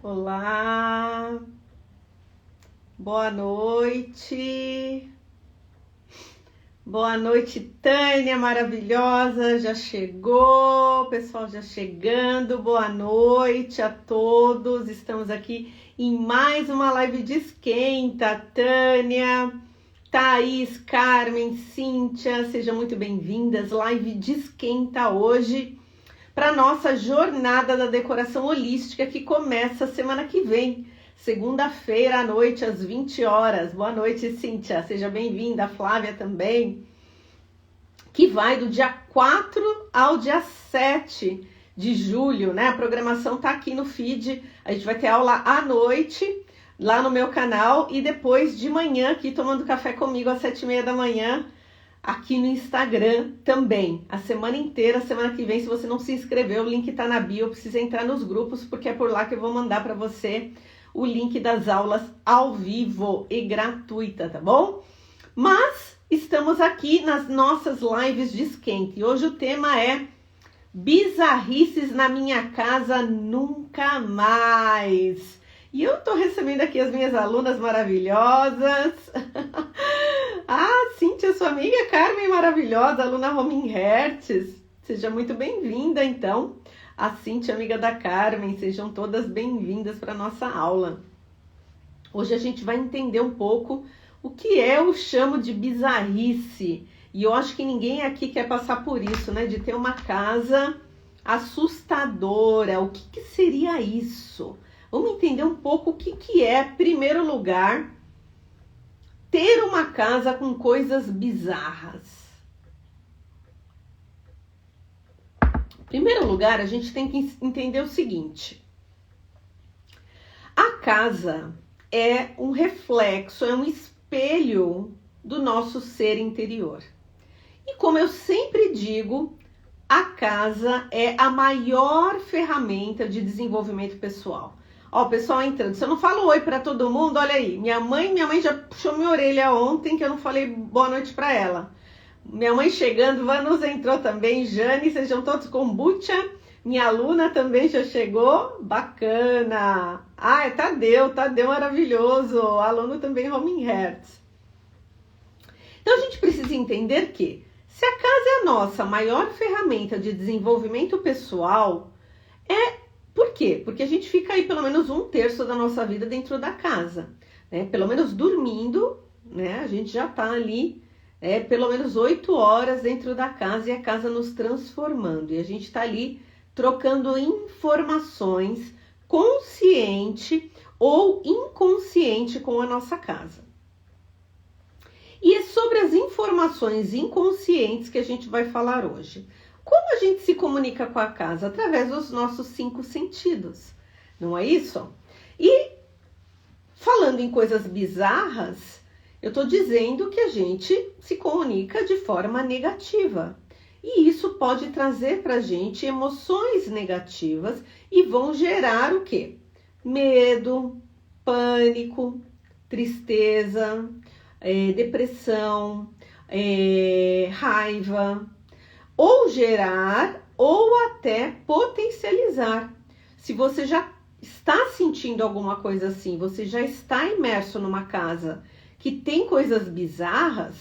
Olá, boa noite. Boa noite, Tânia maravilhosa, já chegou, o pessoal já chegando. Boa noite a todos. Estamos aqui em mais uma live de esquenta. Tânia, Thaís, Carmen, Cíntia, sejam muito bem-vindas. Live de esquenta hoje para nossa jornada da decoração holística que começa semana que vem, segunda-feira à noite, às 20 horas. Boa noite, Cíntia, seja bem-vinda. Flávia também. Que vai do dia 4 ao dia 7 de julho, né? A programação tá aqui no feed. A gente vai ter aula à noite, lá no meu canal, e depois de manhã aqui tomando café comigo às 7h30 da manhã, aqui no Instagram também, a semana inteira. Semana que vem, se você não se inscreveu, o link tá na bio, precisa entrar nos grupos, porque é por lá que eu vou mandar para você o link das aulas ao vivo e gratuita, tá bom? Mas estamos aqui nas nossas lives de esquenta, e hoje o tema é bizarrices na minha casa nunca mais. E eu tô recebendo aqui as minhas alunas maravilhosas. Cíntia, sua amiga Carmen maravilhosa, aluna Romin Hertz. Seja muito bem-vinda, então. A Cíntia, amiga da Carmen, sejam todas bem-vindas para a nossa aula. Hoje a gente vai entender um pouco o que eu chamo de bizarrice. E eu acho que ninguém aqui quer passar por isso, né? De ter uma casa assustadora. O que seria isso? Vamos entender um pouco o que é, em primeiro lugar, ter uma casa com coisas bizarras. Em primeiro lugar, a gente tem que entender o seguinte. A casa é um reflexo, é um espelho do nosso ser interior. E como eu sempre digo, a casa é a maior ferramenta de desenvolvimento pessoal. Ó, o pessoal entrando. Se eu não falo oi para todo mundo, olha aí. Minha mãe já puxou minha orelha ontem, que eu não falei boa noite para ela. Minha mãe chegando, Vanus entrou também, Jane, sejam todos kombucha. Minha aluna também já chegou, bacana. É Tadeu maravilhoso. Aluno também, Romin Hertz. Então a gente precisa entender que, se a casa é a nossa maior ferramenta de desenvolvimento pessoal, por quê? Porque a gente fica aí pelo menos 1/3 da nossa vida dentro da casa, né? Pelo menos dormindo, né? A gente já tá ali, pelo menos 8 horas dentro da casa, e a casa nos transformando. E a gente tá ali trocando informações consciente ou inconsciente com a nossa casa. E é sobre as informações inconscientes que a gente vai falar hoje. Como a gente se comunica com a casa? Através dos nossos 5 sentidos, não é isso? E falando em coisas bizarras, eu estou dizendo que a gente se comunica de forma negativa. E isso pode trazer para a gente emoções negativas e vão gerar o quê? Medo, pânico, tristeza, depressão, raiva. Ou gerar, ou até potencializar. Se você já está sentindo alguma coisa assim, você já está imerso numa casa que tem coisas bizarras,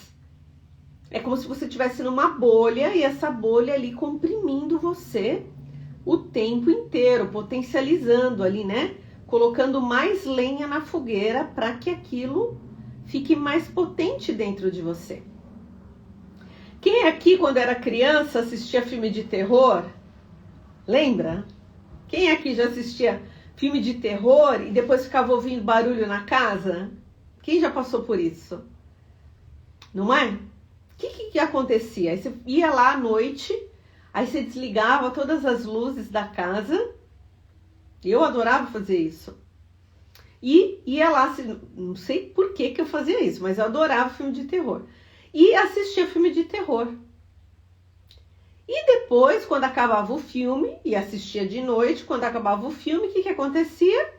é como se você estivesse numa bolha e essa bolha ali comprimindo você o tempo inteiro, potencializando ali, né? Colocando mais lenha na fogueira para que aquilo fique mais potente dentro de você. Quem aqui, quando era criança, assistia filme de terror? Lembra? Quem aqui já assistia filme de terror e depois ficava ouvindo barulho na casa? Quem já passou por isso? Não é? O que acontecia? Aí você ia lá à noite, aí você desligava todas as luzes da casa. Eu adorava fazer isso. E ia lá, não sei por que eu fazia isso, mas eu adorava filme de terror. E assistia filme de terror. E depois, quando acabava o filme, e assistia de noite, quando acabava o filme, o que acontecia?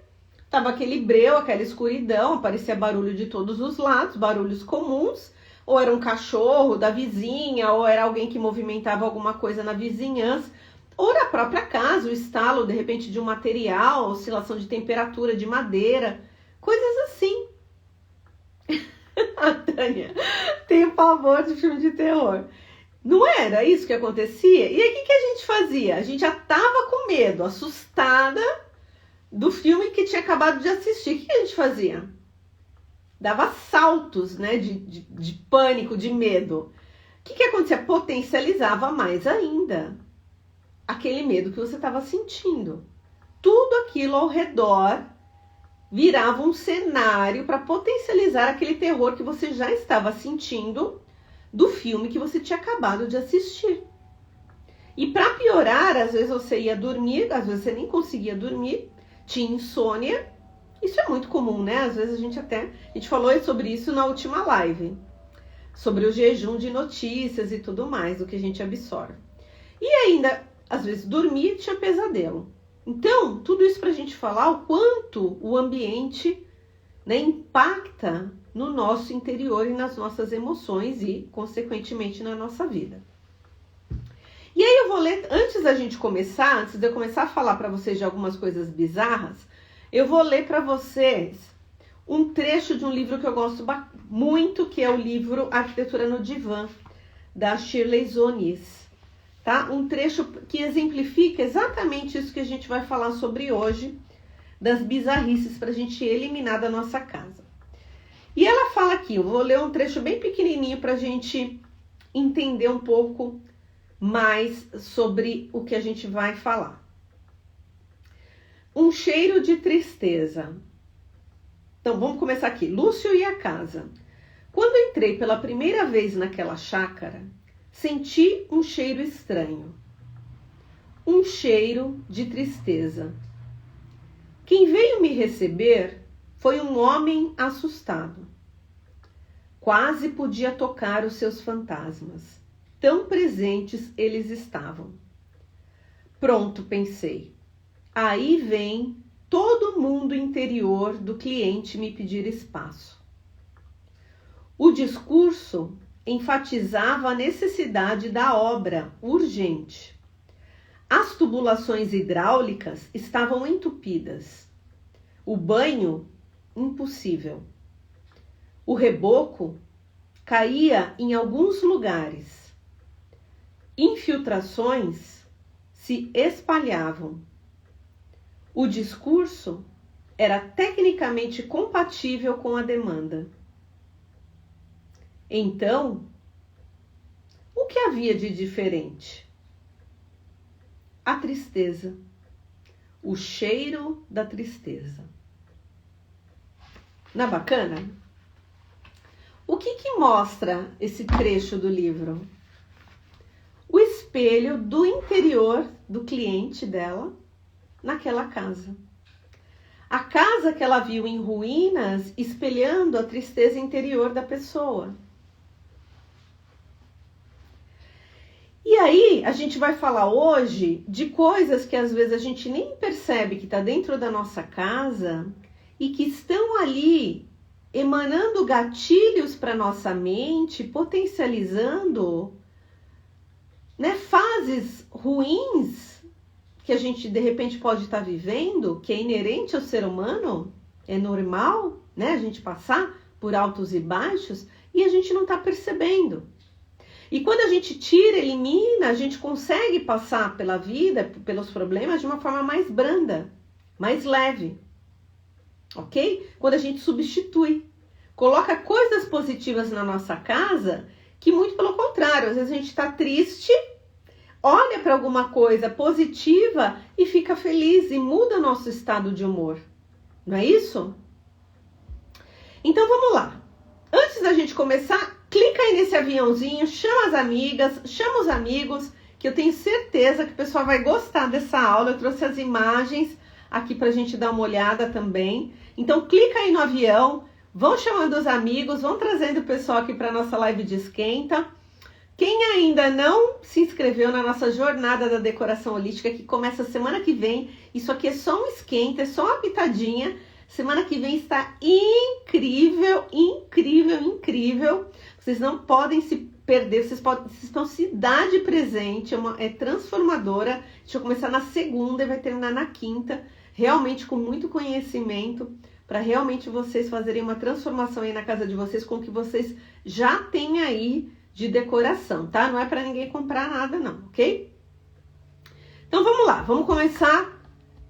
Tava aquele breu, aquela escuridão, aparecia barulho de todos os lados, barulhos comuns, ou era um cachorro da vizinha, ou era alguém que movimentava alguma coisa na vizinhança. Ou na própria casa, o estalo, de repente, de um material, oscilação de temperatura, de madeira, coisas assim. A Tânia tem pavor de filme de terror. Não era isso que acontecia? E aí, o que a gente fazia? A gente já estava com medo, assustada do filme que tinha acabado de assistir. O que a gente fazia? Dava saltos, né, de pânico, de medo. O que acontecia? Potencializava mais ainda aquele medo que você estava sentindo. Tudo aquilo ao redor virava um cenário para potencializar aquele terror que você já estava sentindo do filme que você tinha acabado de assistir. E para piorar, às vezes você ia dormir, às vezes você nem conseguia dormir, tinha insônia. Isso é muito comum, né? Às vezes a gente falou sobre isso na última live, sobre o jejum de notícias e tudo mais, do que a gente absorve. E ainda, às vezes, dormir tinha pesadelo. Então, tudo isso para a gente falar o quanto o ambiente, né, impacta no nosso interior e nas nossas emoções e, consequentemente, na nossa vida. E aí eu vou ler, antes de eu começar a falar para vocês de algumas coisas bizarras, eu vou ler para vocês um trecho de um livro que eu gosto muito, que é o livro Arquitetura no Divã, da Shirley Zonis. Tá? Um trecho que exemplifica exatamente isso que a gente vai falar sobre hoje, das bizarrices para a gente eliminar da nossa casa. E ela fala aqui, eu vou ler um trecho bem pequenininho para a gente entender um pouco mais sobre o que a gente vai falar. Um cheiro de tristeza. Então, vamos começar aqui. Lúcio e a casa. Quando entrei pela primeira vez naquela chácara, senti um cheiro estranho. Um cheiro de tristeza. Quem veio me receber foi um homem assustado. Quase podia tocar os seus fantasmas. Tão presentes eles estavam. Pronto, pensei. Aí vem todo mundo interior do cliente me pedir espaço. O discurso enfatizava a necessidade da obra urgente. As tubulações hidráulicas estavam entupidas. O banho, impossível. O reboco caía em alguns lugares. Infiltrações se espalhavam. O discurso era tecnicamente compatível com a demanda. Então, o que havia de diferente? A tristeza. O cheiro da tristeza. Não é bacana? O que mostra esse trecho do livro? O espelho do interior do cliente dela naquela casa. A casa que ela viu em ruínas, espelhando a tristeza interior da pessoa. E aí, a gente vai falar hoje de coisas que às vezes a gente nem percebe que está dentro da nossa casa e que estão ali emanando gatilhos para nossa mente, potencializando, né, fases ruins que a gente de repente pode estar vivendo, que é inerente ao ser humano, é normal, né, a gente passar por altos e baixos e a gente não está percebendo. E quando a gente tira, elimina, a gente consegue passar pela vida, pelos problemas de uma forma mais branda, mais leve, ok? Quando a gente substitui, coloca coisas positivas na nossa casa, que muito pelo contrário, às vezes a gente está triste, olha para alguma coisa positiva e fica feliz e muda o nosso estado de humor. Não é isso? Então vamos lá. Antes da gente começar, clica aí nesse aviãozinho, chama as amigas, chama os amigos, que eu tenho certeza que o pessoal vai gostar dessa aula. Eu trouxe as imagens aqui pra gente dar uma olhada também. Então clica aí no avião, vão chamando os amigos, vão trazendo o pessoal aqui para nossa live de esquenta. Quem ainda não se inscreveu na nossa jornada da decoração holística, que começa semana que vem, isso aqui é só um esquenta, é só uma pitadinha. Semana que vem está incrível, incrível, incrível. Vocês não podem se perder, vocês estão se dar de presente, é transformadora. Deixa eu começar na segunda e vai terminar na quinta, realmente com muito conhecimento, para realmente vocês fazerem uma transformação aí na casa de vocês com o que vocês já têm aí de decoração, tá? Não é para ninguém comprar nada não, ok? Então vamos lá, vamos começar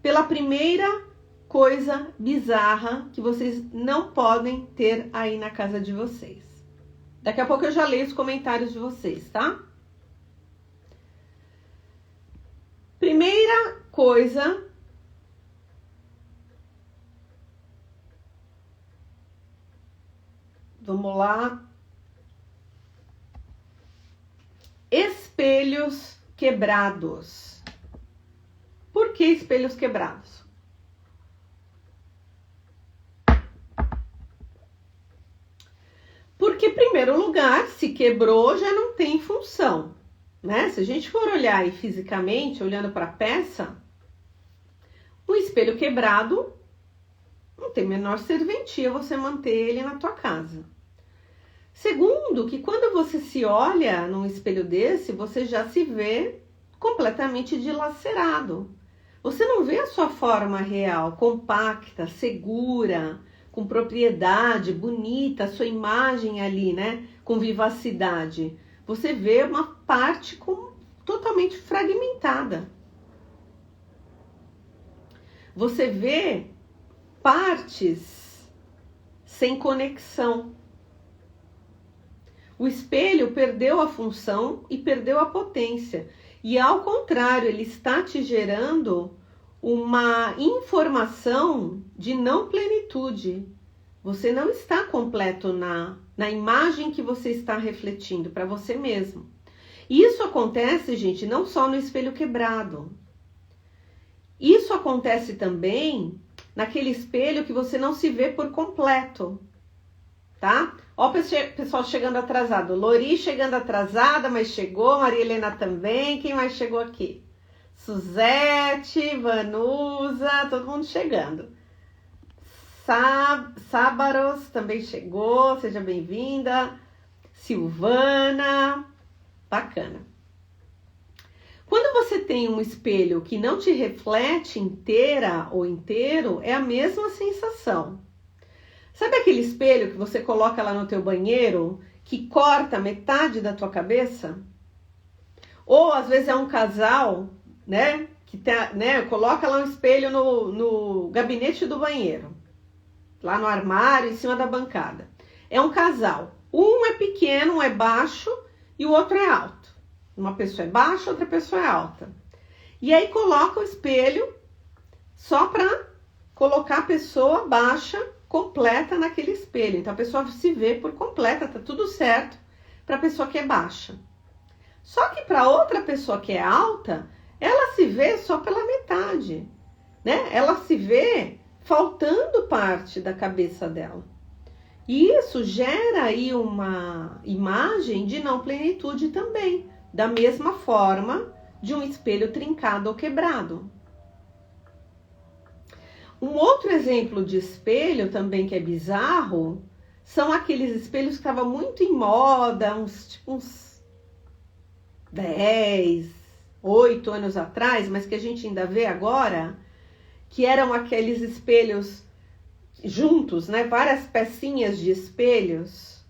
pela primeira coisa bizarra que vocês não podem ter aí na casa de vocês. Daqui a pouco eu já leio os comentários de vocês, tá? Primeira coisa. Vamos lá. Espelhos quebrados. Por que espelhos quebrados? Porque, em primeiro lugar, se quebrou, já não tem função, né? Se a gente for olhar aí fisicamente, olhando para a peça, um espelho quebrado não tem a menor serventia você manter ele na tua casa. Segundo, que quando você se olha num espelho desse, você já se vê completamente dilacerado. Você não vê a sua forma real, compacta, segura, com propriedade, bonita, a sua imagem ali, né? Com vivacidade. Você vê uma parte totalmente fragmentada. Você vê partes sem conexão. O espelho perdeu a função e perdeu a potência. E ao contrário, ele está te gerando uma informação de não plenitude. Você não está completo na imagem que você está refletindo para você mesmo. E isso acontece, gente, não só no espelho quebrado. Isso acontece também naquele espelho que você não se vê por completo, tá? Ó, o pessoal chegando atrasado. Lori chegando atrasada, mas chegou. Maria Helena também. Quem mais chegou aqui? Suzete, Vanusa, todo mundo chegando. Sábaros também chegou, seja bem-vinda. Silvana, bacana. Quando você tem um espelho que não te reflete inteira ou inteiro, é a mesma sensação. Sabe aquele espelho que você coloca lá no teu banheiro, que corta metade da tua cabeça? Ou às vezes é um casal, né, que tá, né, coloca lá um espelho no gabinete do banheiro, lá no armário, em cima da bancada. É um casal. Um é pequeno, um é baixo e o outro é alto. Uma pessoa é baixa, outra pessoa é alta. E aí coloca o espelho só para colocar a pessoa baixa completa naquele espelho. Então a pessoa se vê por completa, tá tudo certo para a pessoa que é baixa. Só que para outra pessoa que é alta, ela se vê só pela metade, né? Ela se vê faltando parte da cabeça dela. E isso gera aí uma imagem de não plenitude também, da mesma forma de um espelho trincado ou quebrado. Um outro exemplo de espelho também que é bizarro, são aqueles espelhos que estavam muito em moda, uns 10, 8 anos atrás, mas que a gente ainda vê agora, que eram aqueles espelhos juntos, né? Várias pecinhas de espelhos,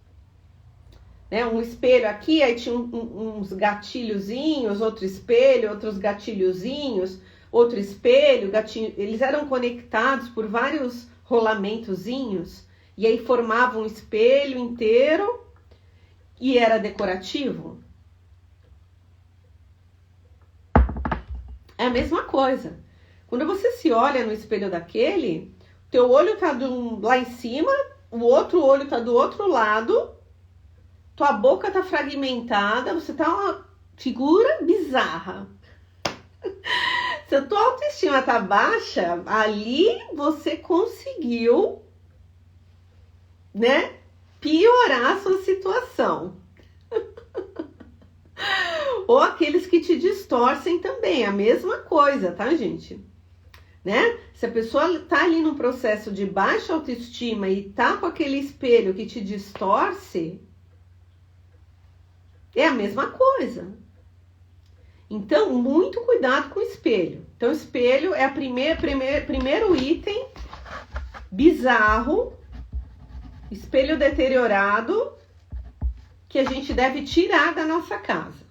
né? Um espelho aqui, aí tinha uns gatilhozinhos, outro espelho, outros gatilhozinhos, outro espelho, gatilho. Eles eram conectados por vários rolamentozinhos e aí formavam um espelho inteiro e era decorativo. É a mesma coisa. Quando você se olha no espelho daquele, teu olho tá lá em cima, o outro olho tá do outro lado, tua boca tá fragmentada, você tá uma figura bizarra. Se a tua autoestima tá baixa, ali você conseguiu, né, piorar a sua situação. Ou aqueles que te distorcem também, a mesma coisa, tá, gente? Né? Se a pessoa tá ali num processo de baixa autoestima e tá com aquele espelho que te distorce, É a mesma coisa. Então, muito cuidado com o espelho. Então, o espelho é o primeiro item bizarro, espelho deteriorado, que a gente deve tirar da nossa casa.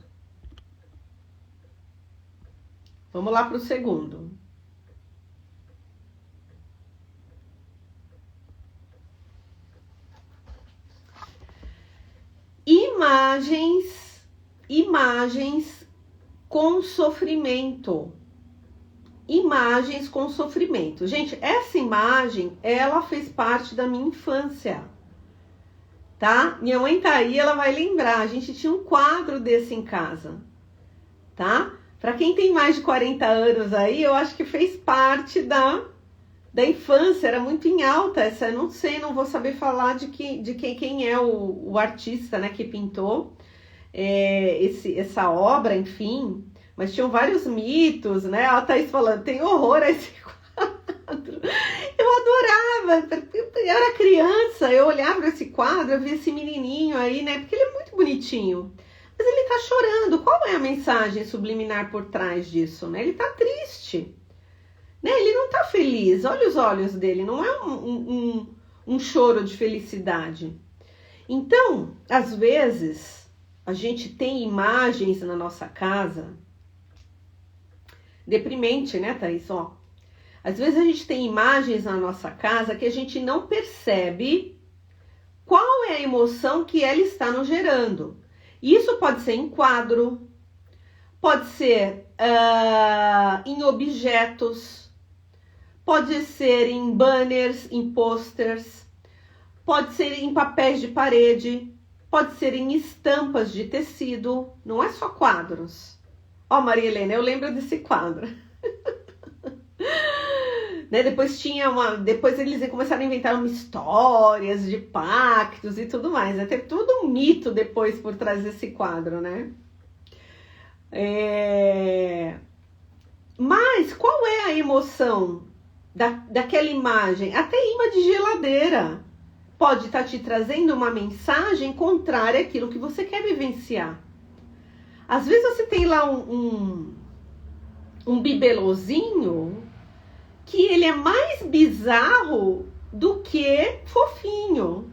Vamos lá para o segundo. Imagens com sofrimento. Imagens com sofrimento. Gente, essa imagem, ela fez parte da minha infância, tá? Minha mãe tá aí, ela vai lembrar. A gente tinha um quadro desse em casa, tá? Para quem tem mais de 40 anos aí, eu acho que fez parte da infância, era muito em alta essa, eu não sei, não vou saber falar de quem é o artista, né, que pintou essa obra, enfim, mas tinham vários mitos, né, a Thaís falando, tem horror a esse quadro, eu adorava, eu era criança, eu olhava para esse quadro, eu via esse menininho aí, né, porque ele é muito bonitinho, mas ele tá chorando, qual é a mensagem subliminar por trás disso, né, ele tá triste. Né? Ele não tá feliz, olha os olhos dele, não é um choro de felicidade. Então, às vezes, a gente tem imagens na nossa casa, deprimente, né, Thaís? Ó, às vezes a gente tem imagens na nossa casa que a gente não percebe qual é a emoção que ela está nos gerando. Isso pode ser em quadro, pode ser em objetos, pode ser em banners, em posters, pode ser em papéis de parede, pode ser em estampas de tecido, não é só quadros. Ó, Maria Helena, eu lembro desse quadro. Né? Depois eles começaram a inventar histórias de pactos e tudo mais. Né? Teve todo um mito depois por trás desse quadro, né? Mas qual é a emoção daquela imagem? Até imã de geladeira pode estar te trazendo uma mensagem contrária àquilo que você quer vivenciar. Às vezes você tem lá um bibelôzinho que ele é mais bizarro do que fofinho.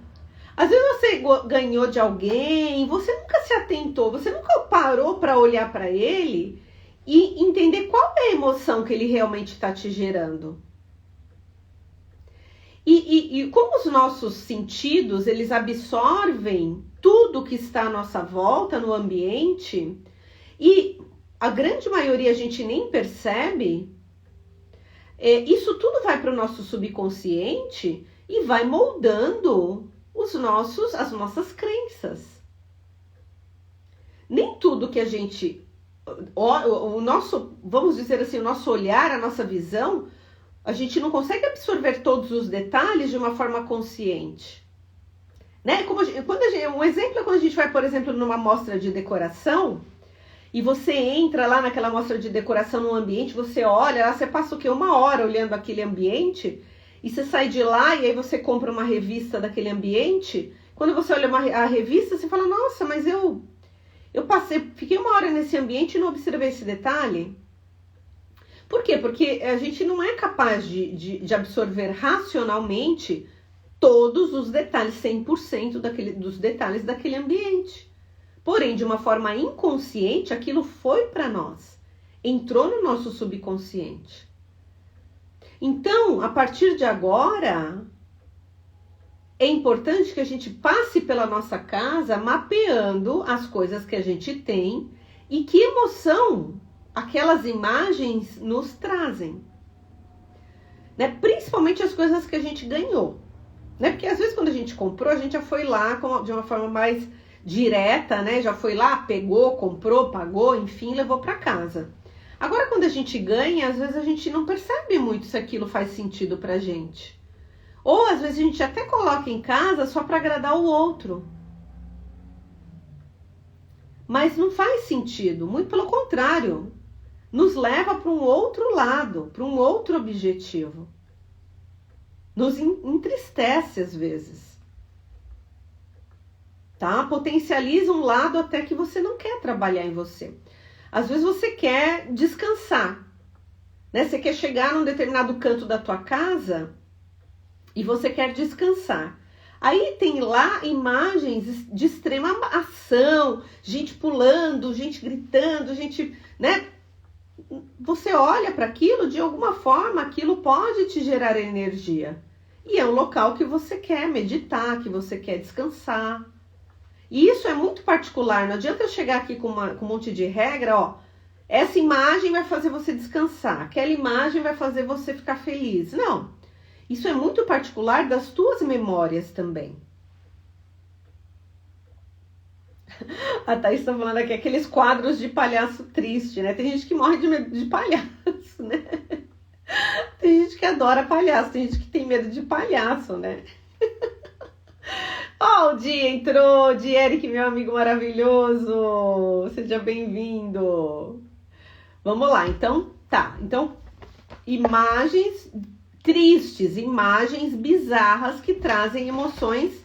Às vezes você ganhou de alguém, você nunca se atentou, você nunca parou para olhar para ele e entender qual é a emoção que ele realmente está te gerando. E como os nossos sentidos, eles absorvem tudo que está à nossa volta no ambiente, e a grande maioria a gente nem percebe, isso tudo vai para o nosso subconsciente e vai moldando as nossas crenças. Nem tudo que a gente, vamos dizer assim, o nosso olhar, a nossa visão, a gente não consegue absorver todos os detalhes de uma forma consciente. Né? Um exemplo é quando a gente vai, por exemplo, numa mostra de decoração, e você entra lá naquela mostra de decoração no ambiente, você olha, lá você passa o quê? 1 hora olhando aquele ambiente, e você sai de lá e aí você compra uma revista daquele ambiente. Quando você olha a revista, você fala, nossa, mas eu fiquei 1 hora nesse ambiente e não observei esse detalhe. Por quê? Porque a gente não é capaz de absorver racionalmente todos os detalhes, 100% dos detalhes daquele ambiente. Porém, de uma forma inconsciente, aquilo foi para nós, entrou no nosso subconsciente. Então, a partir de agora, é importante que a gente passe pela nossa casa mapeando as coisas que a gente tem e que emoção aquelas imagens nos trazem, né? Principalmente as coisas que a gente ganhou, né? Porque às vezes quando a gente comprou, a gente já foi lá de uma forma mais direta, né? Já foi lá, pegou, comprou, pagou, enfim, levou para casa. Agora, quando a gente ganha, às vezes a gente não percebe muito se aquilo faz sentido pra gente. Ou às vezes a gente até coloca em casa só para agradar o outro. Mas não faz sentido, muito pelo contrário. Nos leva para um outro lado, para um outro objetivo. Nos entristece às vezes. tá? Potencializa um lado até que você não quer trabalhar em você. Às vezes você quer descansar, né? Você quer chegar num determinado canto da tua casa e você quer descansar. Aí tem lá imagens de extrema ação, gente pulando, gente gritando, gente, né? Você olha para aquilo, de alguma forma, aquilo pode te gerar energia. E é um local que você quer meditar, que você quer descansar. E isso é muito particular, não adianta eu chegar aqui com um monte de regra, ó. Essa imagem vai fazer você descansar, aquela imagem vai fazer você ficar feliz. Não, isso é muito particular das tuas memórias também. A Thaís está falando aqui, aqueles quadros de palhaço triste, né? Tem gente que morre de medo de palhaço, né? Tem gente que adora palhaço, tem gente que tem medo de palhaço, né? Ó, o Di entrou, Di Eric, meu amigo maravilhoso. Seja bem-vindo. Vamos lá, então, tá. Então, imagens tristes, imagens bizarras que trazem emoções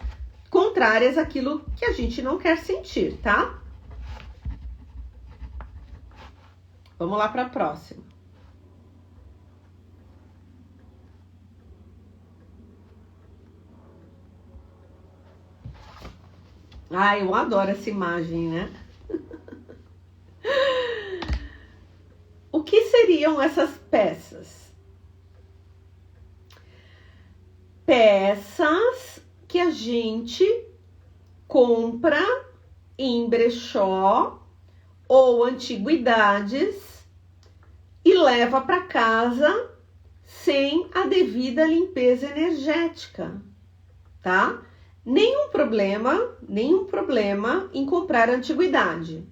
contrárias àquilo que a gente não quer sentir, tá? Vamos lá para a próxima. Ah, eu adoro essa imagem, né? O que seriam essas peças? Peças que a gente compra em brechó ou antiguidades e leva para casa sem a devida limpeza energética, tá? Nenhum problema em comprar antiguidade.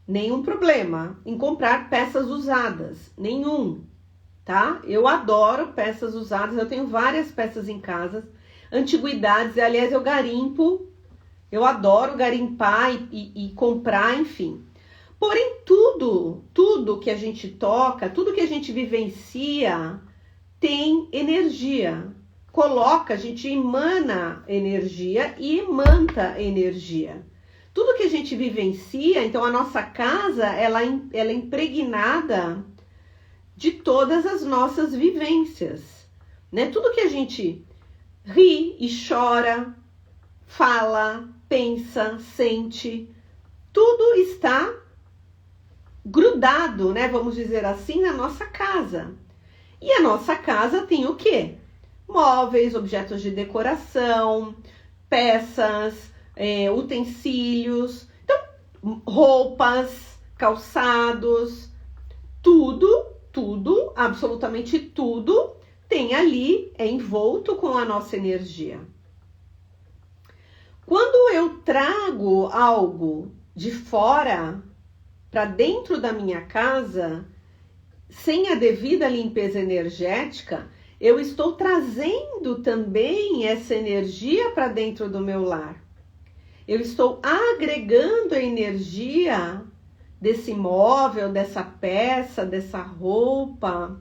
Nenhum problema em comprar peças usadas. Nenhum, tá? Eu adoro peças usadas, eu tenho várias peças em casa. Antiguidades, aliás, eu garimpo. Eu adoro garimpar e comprar, enfim. Porém, tudo que a gente toca, tudo que a gente vivencia tem energia. A gente emana energia e imanta energia. Tudo que a gente vivencia, então a nossa casa, ela é impregnada de todas as nossas vivências, né? Tudo que a gente ri e chora, fala, pensa, sente, tudo está grudado, né? Vamos dizer assim, na nossa casa. E a nossa casa tem o quê? Móveis, objetos de decoração, peças, utensílios, então, roupas, calçados, tudo, absolutamente tudo tem ali, é envolto com a nossa energia. Quando eu trago algo de fora para dentro da minha casa, sem a devida limpeza energética, eu estou trazendo também essa energia para dentro do meu lar. Eu estou agregando a energia desse móvel, dessa peça, dessa roupa,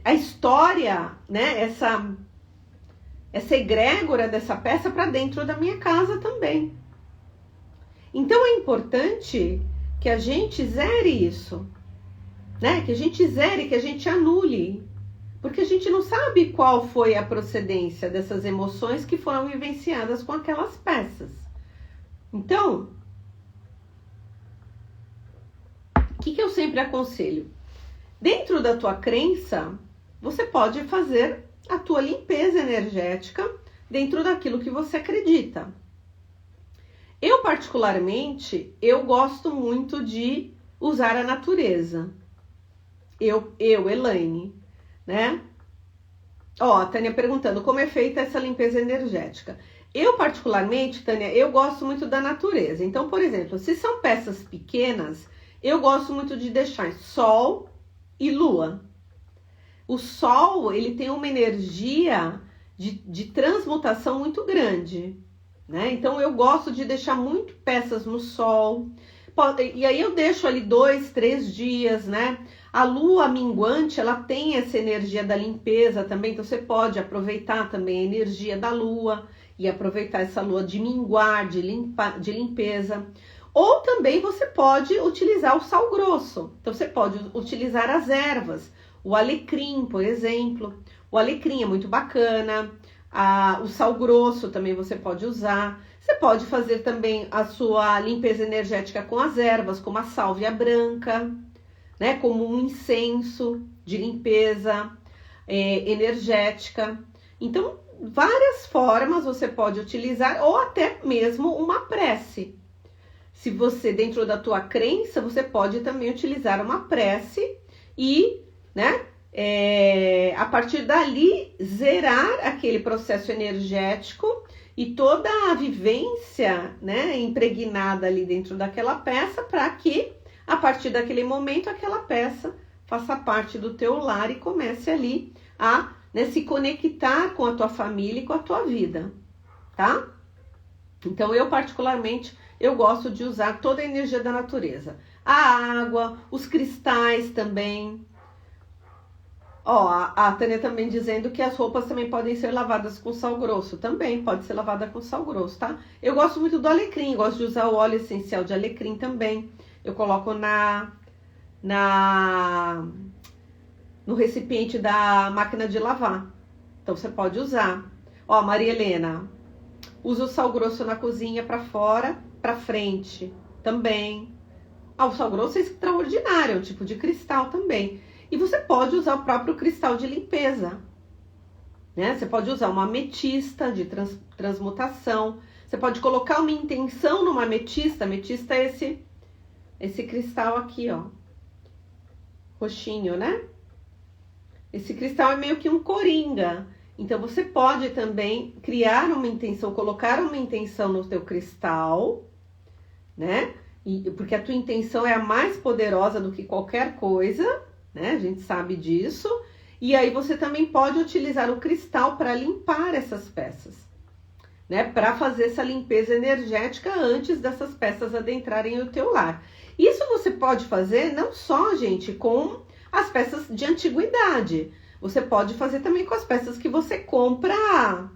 a história, né? Essa egrégora dessa peça para dentro da minha casa também. Então é importante que a gente zere isso, né? Que a gente zere, que a gente anule, porque a gente não sabe qual foi a procedência dessas emoções que foram vivenciadas com aquelas peças. Então, o que eu sempre aconselho? Dentro da tua crença, você pode fazer a tua limpeza energética dentro daquilo que você acredita. Eu, particularmente, eu gosto muito de usar a natureza. Eu, Elaine, né? Ó, a Tânia perguntando como é feita essa limpeza energética. Eu, particularmente, Tânia, eu gosto muito da natureza. Então, por exemplo, se são peças pequenas, eu gosto muito de deixar sol e lua. O sol, ele tem uma energia de transmutação muito grande, né? Então, eu gosto de deixar muito peças no sol. E aí eu deixo ali 2, 3 dias, né? A lua minguante, ela tem essa energia da limpeza também, então você pode aproveitar também a energia da lua e aproveitar essa lua de minguar, de limpeza. Ou também você pode utilizar o sal grosso. Então você pode utilizar as ervas, o alecrim, por exemplo. O alecrim é muito bacana. O sal grosso também você pode usar. Você pode fazer também a sua limpeza energética com as ervas, como a sálvia branca, né? Como um incenso de limpeza energética. Então, várias formas você pode utilizar, ou até mesmo uma prece. Se você, dentro da tua crença, você pode também utilizar uma prece e, né, a partir dali, zerar aquele processo energético e toda a vivência, né, impregnada ali dentro daquela peça, para que, a partir daquele momento, aquela peça faça parte do teu lar e comece ali a, né, se conectar com a tua família e com a tua vida, tá? Então, eu particularmente, eu gosto de usar toda a energia da natureza. A água, os cristais também. Ó, a Tânia também dizendo que as roupas também podem ser lavadas com sal grosso. Também pode ser lavada com sal grosso, tá? Eu gosto muito do alecrim, gosto de usar o óleo essencial de alecrim também. Eu coloco no recipiente da máquina de lavar. Então, você pode usar. Ó, Maria Helena, usa o sal grosso na cozinha para fora, para frente também. O sal grosso é extraordinário, é um tipo de cristal também. E você pode usar o próprio cristal de limpeza, né? Você pode usar uma ametista de transmutação. Você pode colocar uma intenção numa ametista. Ametista é esse cristal aqui, ó. Roxinho, né? Esse cristal é meio que um coringa. Então, você pode também criar uma intenção, colocar uma intenção no teu cristal, né? Porque a tua intenção é a mais poderosa do que qualquer coisa, né? A gente sabe disso. E aí, você também pode utilizar o cristal para limpar essas peças, né? Para fazer essa limpeza energética antes dessas peças adentrarem o teu lar. Isso você pode fazer não só, gente, com as peças de antiguidade. Você pode fazer também com as peças que você compra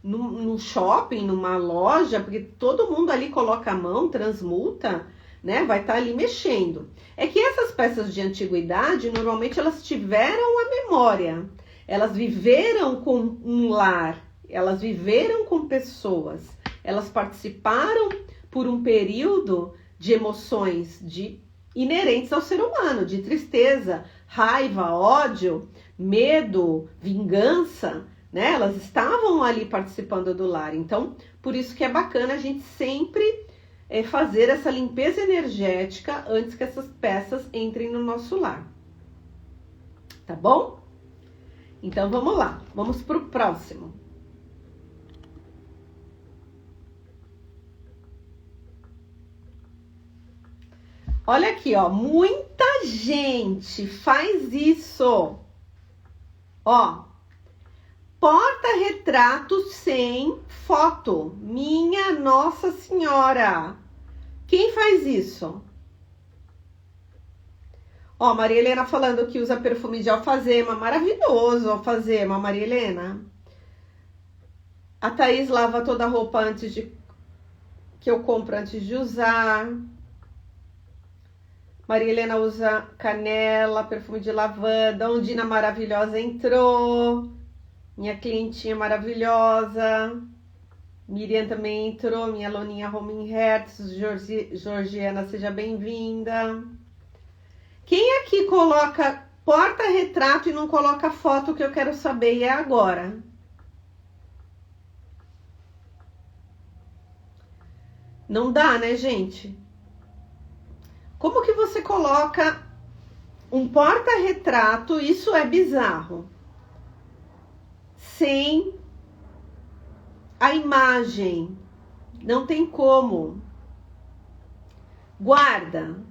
no shopping, numa loja, porque todo mundo ali coloca a mão, transmuta, né? Vai estar ali mexendo. É que essas peças de antiguidade, normalmente elas tiveram a memória. Elas viveram com um lar, elas viveram com pessoas, elas participaram por um período de emoções inerentes ao ser humano, de tristeza, raiva, ódio, medo, vingança, né? Elas estavam ali participando do lar. Então, por isso que é bacana a gente sempre fazer essa limpeza energética antes que essas peças entrem no nosso lar. Tá bom? Então, vamos lá. Vamos para o próximo. Olha aqui, ó. Muita gente faz isso. Ó. Porta-retrato sem foto. Minha Nossa Senhora. Quem faz isso? Ó, Maria Helena falando que usa perfume de alfazema. Maravilhoso, alfazema, Maria Helena. A Thaís lava toda a roupa que eu compro antes de usar. Maria Helena usa canela, perfume de lavanda. Ondina maravilhosa entrou. Minha clientinha maravilhosa. Miriam também entrou. Minha aluninha Home Hertz. Georgiana, seja bem-vinda. Quem aqui coloca porta-retrato e não coloca foto, que eu quero saber, e é agora? Não dá, né, gente? Como que você coloca um porta-retrato, isso é bizarro, sem a imagem? Não tem como. Guarda.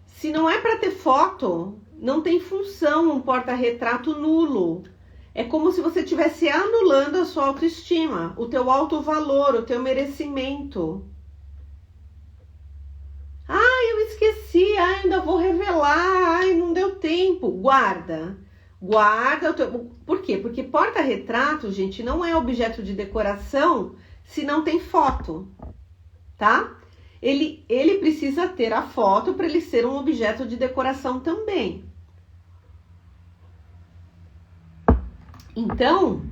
Se não é para ter foto, não tem função um porta-retrato nulo. É como se você estivesse anulando a sua autoestima, o teu alto valor, o teu merecimento. Eu esqueci, ainda vou revelar, não deu tempo. Guarda o teu... Por quê? Porque porta-retrato, gente, não é objeto de decoração se não tem foto, tá? Ele precisa ter a foto para ele ser um objeto de decoração também. Então,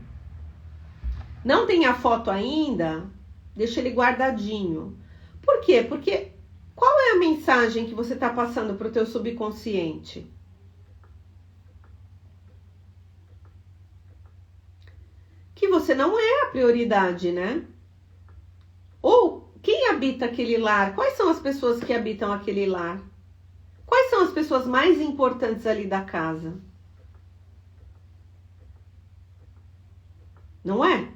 não tem a foto ainda, deixa ele guardadinho. Por quê? Porque qual é a mensagem que você está passando para o teu subconsciente? Que você não é a prioridade, né? Ou quem habita aquele lar? Quais são as pessoas que habitam aquele lar? Quais são as pessoas mais importantes ali da casa? Não é?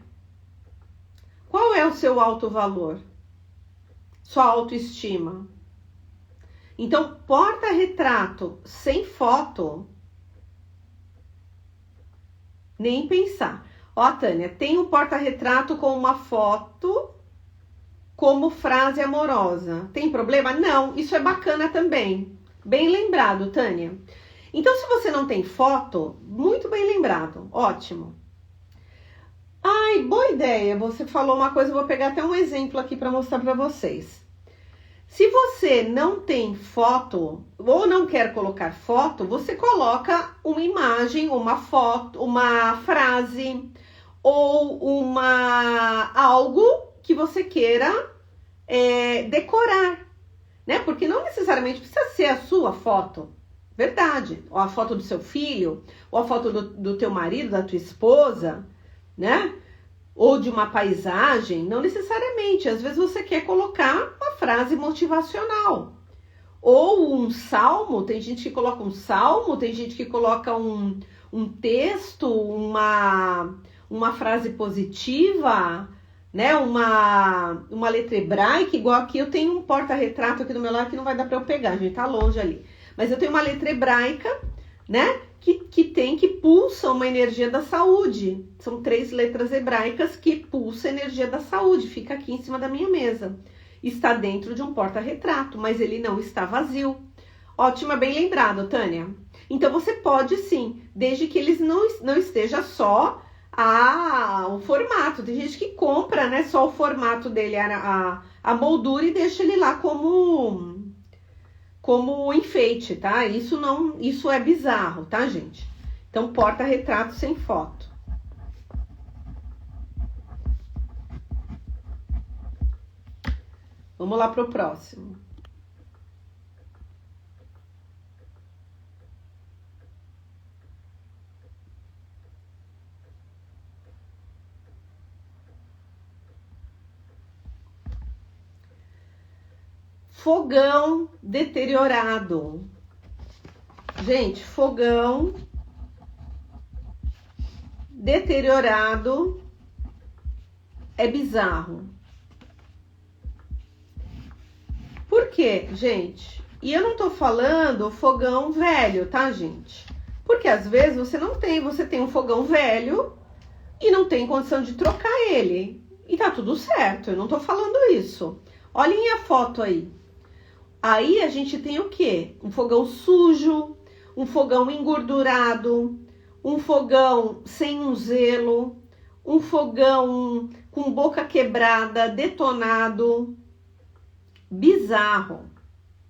Qual é o seu alto valor? Sua autoestima? Então, porta-retrato sem foto, nem pensar. Ó, Tânia, tem um porta-retrato com uma foto como frase amorosa. Tem problema? Não, isso é bacana também. Bem lembrado, Tânia. Então, se você não tem foto, muito bem lembrado, ótimo. Ai, boa ideia, você falou uma coisa, eu vou pegar até um exemplo aqui para mostrar para vocês. Se você não tem foto ou não quer colocar foto, você coloca uma imagem, uma foto, uma frase ou algo que você queira decorar, né? Porque não necessariamente precisa ser a sua foto, verdade? Ou a foto do seu filho, ou a foto do teu marido, da tua esposa, né? Ou de uma paisagem, não necessariamente. Às vezes você quer colocar uma frase motivacional. Ou um salmo, tem gente que coloca um salmo, tem gente que coloca um texto, uma frase positiva, né? Uma letra hebraica, igual aqui eu tenho um porta-retrato aqui do meu lado que não vai dar para eu pegar, a gente tá longe ali. Mas eu tenho uma letra hebraica, né? Que pulsa uma energia da saúde. São 3 letras hebraicas que pulsam a energia da saúde. Fica aqui em cima da minha mesa. Está dentro de um porta-retrato, mas ele não está vazio. Ótima, bem lembrado, Tânia. Então você pode sim, desde que eles não esteja só o formato. Tem gente que compra, né, só o formato dele, a moldura, e deixa ele lá como enfeite, tá? Isso é bizarro, tá, gente? Então, porta-retrato sem foto. Vamos lá pro próximo. Fogão deteriorado. Gente, fogão deteriorado é bizarro. Por quê, gente? E eu não tô falando fogão velho, tá, gente? Porque às vezes você tem um fogão velho e não tem condição de trocar ele. E tá tudo certo, eu não tô falando isso. Olhem a foto aí. Aí a gente tem o quê? Um fogão sujo, um fogão engordurado, um fogão sem um zelo, um fogão com boca quebrada, detonado. Bizarro,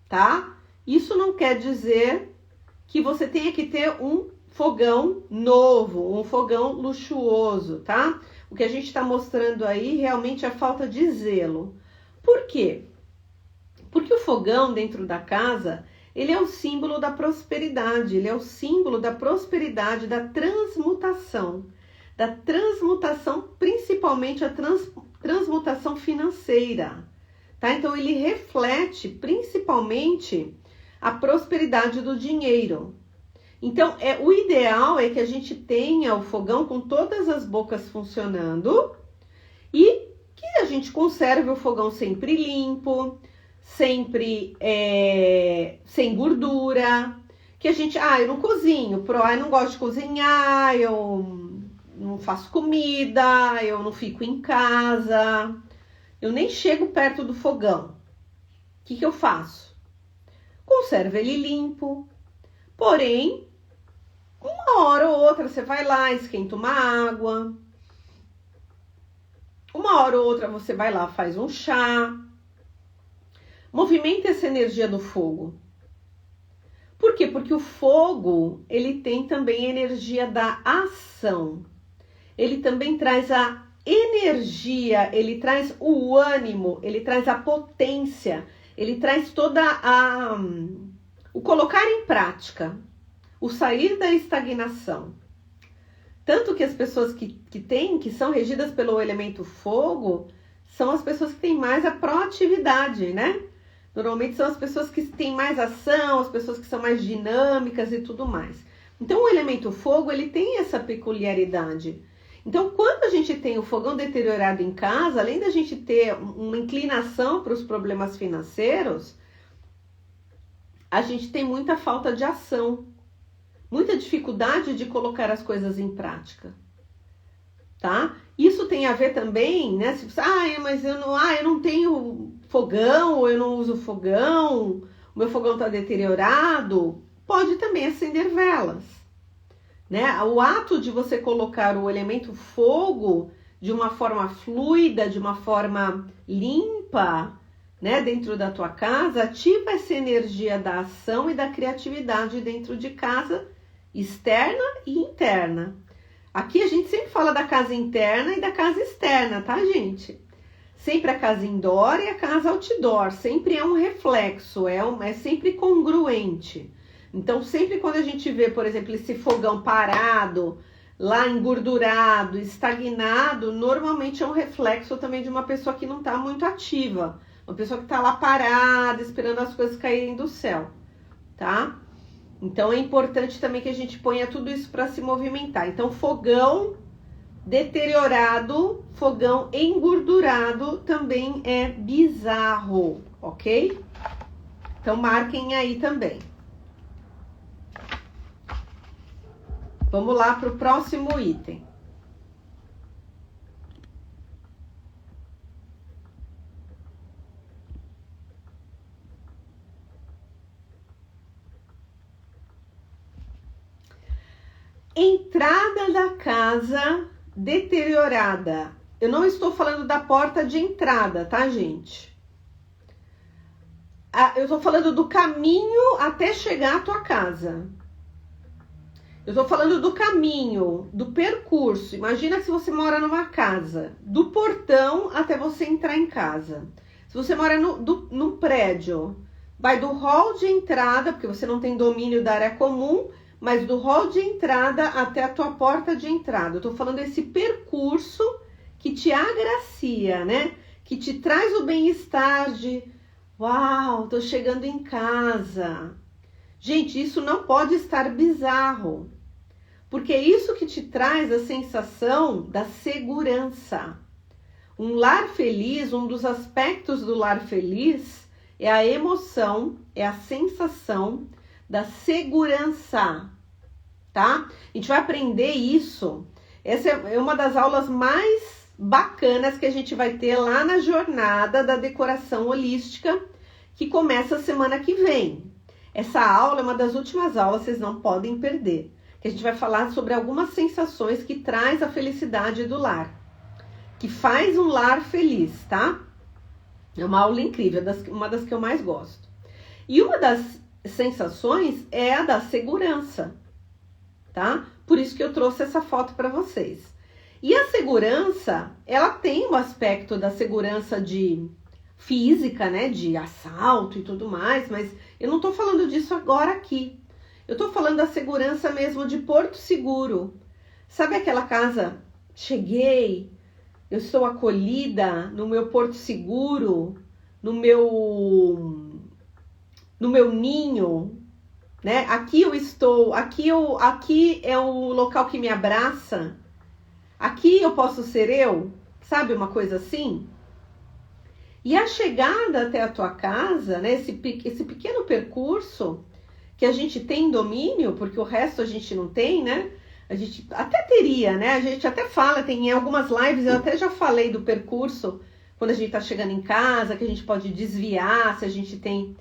tá? Isso não quer dizer que você tenha que ter um fogão novo, um fogão luxuoso, tá? O que a gente está mostrando aí realmente é a falta de zelo. Por quê? Porque o fogão dentro da casa, ele é o símbolo da prosperidade, ele é o símbolo da prosperidade, da transmutação, principalmente a transmutação financeira, tá? Então ele reflete principalmente a prosperidade do dinheiro. Então, o ideal é que a gente tenha o fogão com todas as bocas funcionando e que a gente conserve o fogão sempre limpo, sempre sem gordura, que a gente, eu não cozinho, eu não gosto de cozinhar, eu não faço comida, eu não fico em casa, eu nem chego perto do fogão. O que eu faço? Conservo ele limpo, porém, uma hora ou outra você vai lá, esquenta uma água, Uma hora ou outra você vai lá, faz um chá. Movimenta essa energia do fogo. Por quê? Porque o fogo, ele tem também a energia da ação. Ele também traz a energia, ele traz o ânimo, ele traz a potência, ele traz o colocar em prática, o sair da estagnação. Tanto que as pessoas que são regidas pelo elemento fogo, são as pessoas que têm mais a proatividade, né? Normalmente são as pessoas que têm mais ação, as pessoas que são mais dinâmicas e tudo mais. Então o elemento fogo, ele tem essa peculiaridade. Então quando a gente tem o fogão deteriorado em casa, além da gente ter uma inclinação para os problemas financeiros, a gente tem muita falta de ação, muita dificuldade de colocar as coisas em prática, tá? Isso tem a ver também, né? Se você, mas eu não tenho fogão, ou eu não uso fogão, o meu fogão está deteriorado, pode também acender velas, né? O ato de você colocar o elemento fogo de uma forma fluida, de uma forma limpa, né, dentro da tua casa, ativa essa energia da ação e da criatividade dentro de casa, externa e interna. Aqui a gente sempre fala da casa interna e da casa externa, tá, gente? Sempre a casa indoor e a casa outdoor, sempre é um reflexo, é sempre congruente. Então, sempre quando a gente vê, por exemplo, esse fogão parado, lá engordurado, estagnado, normalmente é um reflexo também de uma pessoa que não está muito ativa. Uma pessoa que está lá parada, esperando as coisas caírem do céu, tá? Então, é importante também que a gente ponha tudo isso para se movimentar. Então, fogão deteriorado, fogão engordurado também é bizarro, ok? Então, marquem aí também. Vamos lá para o próximo item. Entrada da casa deteriorada. Eu não estou falando da porta de entrada, tá, gente? Eu estou falando do caminho até chegar à tua casa. Eu estou falando do caminho, do percurso. Imagina se você mora numa casa, do portão até você entrar em casa. Se você mora num prédio, vai do hall de entrada, porque você não tem domínio da área comum, mas do hall de entrada até a tua porta de entrada. Eu tô falando desse percurso que te agracia, né? Que te traz o bem-estar de, uau, tô chegando em casa. Gente, isso não pode estar bizarro, porque é isso que te traz a sensação da segurança. Um lar feliz, um dos aspectos do lar feliz é a emoção, é a sensação da segurança, tá? A gente vai aprender isso. Essa é uma das aulas mais bacanas que a gente vai ter lá na jornada da decoração holística, que começa a semana que vem. Essa aula é uma das últimas aulas, vocês não podem perder. Que a gente vai falar sobre algumas sensações que traz a felicidade do lar, que faz um lar feliz, tá? É uma aula incrível, uma das que eu mais gosto. E uma das sensações é a da segurança, tá? Por isso que eu trouxe essa foto para vocês. E a segurança, ela tem um aspecto da segurança de física, né? De assalto e tudo mais, mas eu não tô falando disso agora aqui. Eu tô falando da segurança mesmo de Porto Seguro. Sabe aquela casa? Cheguei, eu estou acolhida no meu Porto Seguro, no meu ninho, né? Aqui eu estou, aqui é o local que me abraça. Aqui eu posso ser eu, sabe, uma coisa assim? E a chegada até a tua casa, né? Esse pequeno percurso que a gente tem domínio, porque o resto a gente não tem, né? A gente até teria, né? A gente até fala, tem em algumas lives, eu até já falei do percurso, quando a gente tá chegando em casa, que a gente pode desviar, se a gente tem,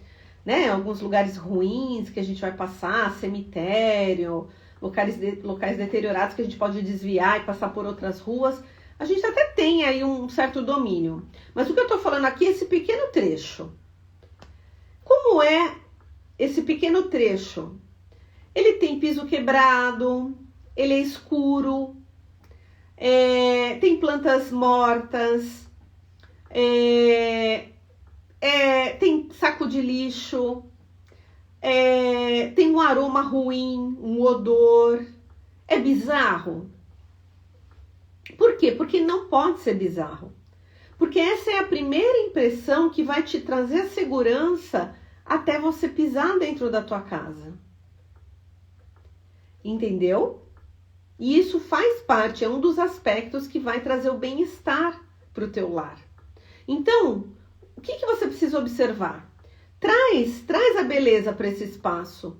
né, alguns lugares ruins que a gente vai passar, cemitério, locais deteriorados que a gente pode desviar e passar por outras ruas. a gente até tem aí um certo domínio. Mas o que eu tô falando aqui é esse pequeno trecho. Como é esse pequeno trecho? Ele tem piso quebrado, ele é escuro, tem plantas mortas, tem saco de lixo, tem um aroma ruim, um odor. É bizarro? Por quê? Porque não pode ser bizarro. Porque essa é a primeira impressão que vai te trazer a segurança até você pisar dentro da tua casa. Entendeu? E isso faz parte, é um dos aspectos que vai trazer o bem-estar para o teu lar. Então, o que você precisa observar? Traz a beleza para esse espaço.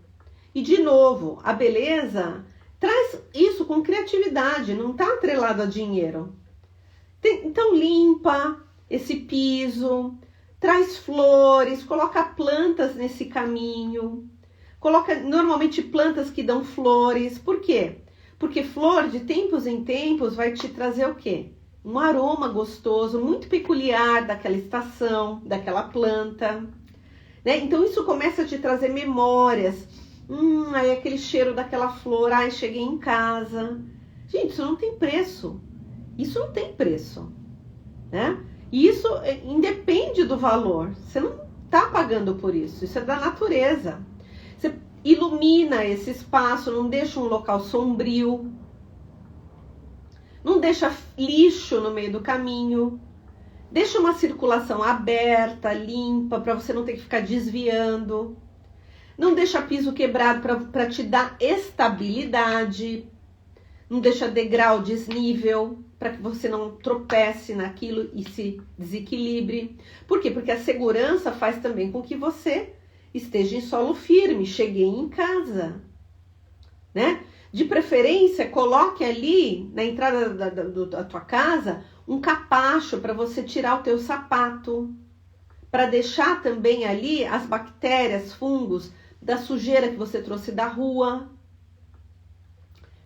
E, de novo, a beleza, traz isso com criatividade, não está atrelado a dinheiro. Então, limpa esse piso, traz flores, coloca plantas nesse caminho. Coloca normalmente plantas que dão flores. Por quê? Porque flor, de tempos em tempos, vai te trazer o quê? Um aroma gostoso, muito peculiar daquela estação, daquela planta. Né? Então, isso começa a te trazer memórias. Aí aquele cheiro daquela flor. Ai, cheguei em casa. Gente, isso não tem preço. Isso não tem preço. Né? E isso independe do valor. Você não está pagando por isso. Isso é da natureza. Você ilumina esse espaço, não deixa um local sombrio, não deixa lixo no meio do caminho, deixa uma circulação aberta, limpa, para você não ter que ficar desviando, não deixa piso quebrado para te dar estabilidade, não deixa degrau desnível, para que você não tropece naquilo e se desequilibre. Por quê? Porque a segurança faz também com que você esteja em solo firme, cheguei em casa, né? De preferência, coloque ali na entrada da tua casa um capacho para você tirar o teu sapato, para deixar também ali as bactérias, fungos da sujeira que você trouxe da rua.